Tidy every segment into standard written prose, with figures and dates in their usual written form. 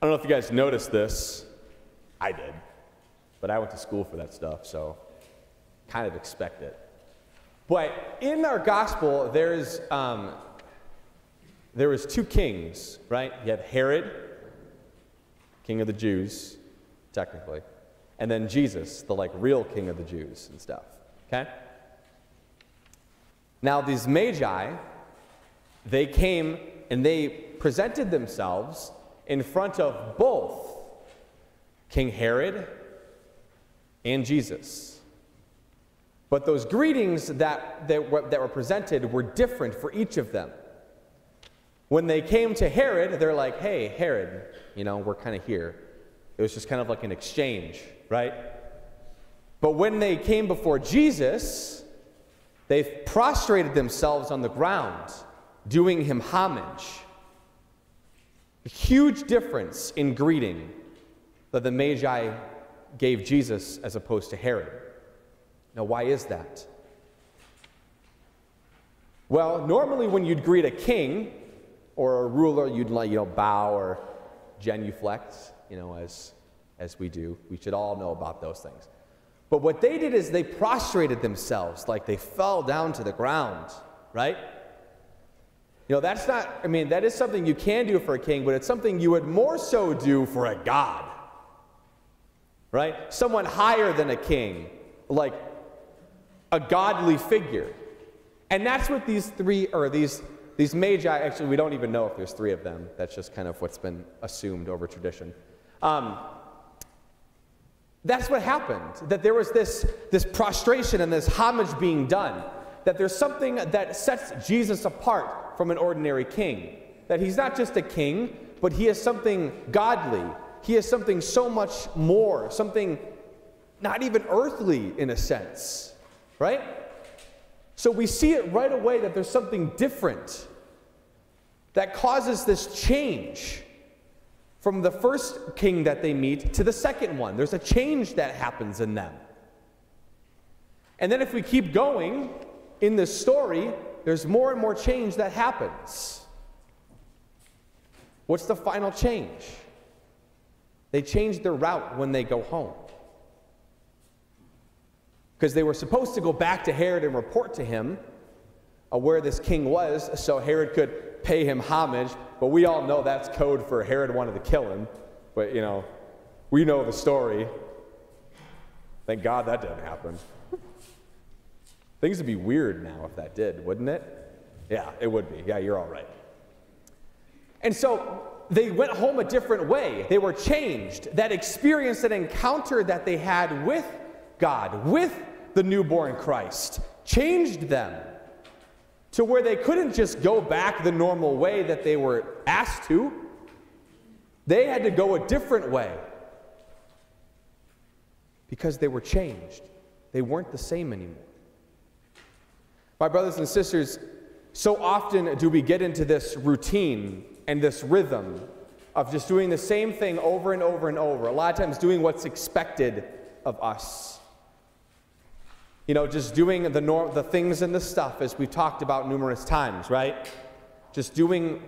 I don't know if you guys noticed this. I did. But I went to school for that stuff, so kind of expect it. But in our gospel, there was two kings, right? You have Herod, king of the Jews, technically, and then Jesus, the real king of the Jews and stuff, okay? Now these Magi, they came and they presented themselves in front of both King Herod and Jesus. But those greetings that were presented were different for each of them. When they came to Herod, they're like, hey, Herod, we're kind of here. It was just kind of like an exchange, right? But when they came before Jesus, they prostrated themselves on the ground, doing him homage. A huge difference in greeting that the Magi gave Jesus as opposed to Herod. Now, why is that? Well, normally when you'd greet a king or a ruler, you'd bow or genuflect, as we do. We should all know about those things. But what they did is they prostrated themselves, like they fell down to the ground, right? That's not, that is something you can do for a king, but it's something you would more so do for a god, right? Someone higher than a king, like a godly figure. And that's what these Magi, actually we don't even know if there's three of them. That's just kind of what's been assumed over tradition. That's what happened, that there was this prostration and this homage being done, that there's something that sets Jesus apart from an ordinary king, that he's not just a king, but he is something godly. He is something so much more, something not even earthly in a sense, right? So we see it right away that there's something different that causes this change from the first king that they meet to the second one. There's a change that happens in them. And then if we keep going in this story, there's more and more change that happens. What's the final change? They change their route when they go home. Because they were supposed to go back to Herod and report to him where this king was, so Herod could pay him homage. But we all know that's code for Herod wanted to kill him. But, we know the story. Thank God that didn't happen. Things would be weird now if that did, wouldn't it? Yeah, it would be. Yeah, you're all right. And so they went home a different way. They were changed. That experience, that encounter that they had with God, with the newborn Christ, changed them to where they couldn't just go back the normal way that they were asked to. They had to go a different way because they were changed. They weren't the same anymore. My brothers and sisters, so often do we get into this routine and this rhythm of just doing the same thing over and over and over. A lot of times doing what's expected of us. Just doing the things and the stuff as we've talked about numerous times, right? Just going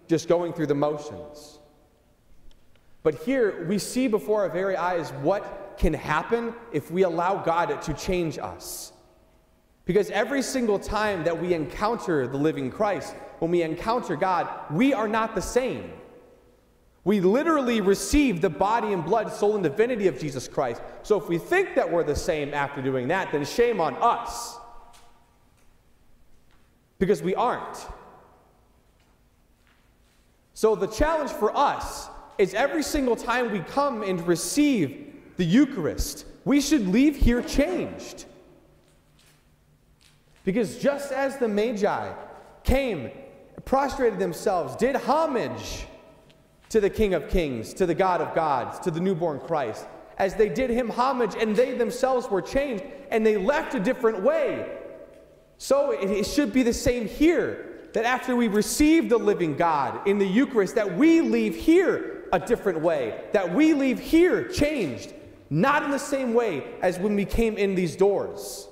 through the motions. But here we see before our very eyes what can happen if we allow God to change us. Because every single time that we encounter the living Christ, when we encounter God, we are not the same. We literally receive the body and blood, soul, and divinity of Jesus Christ. So if we think that we're the same after doing that, then shame on us. Because we aren't. So the challenge for us is every single time we come and receive the Eucharist, we should leave here changed. Because just as the Magi came, prostrated themselves, did homage to the King of Kings, to the God of Gods, to the newborn Christ, as they did him homage and they themselves were changed and they left a different way. So it should be the same here, that after we receive the living God in the Eucharist, that we leave here a different way, that we leave here changed, not in the same way as when we came in these doors.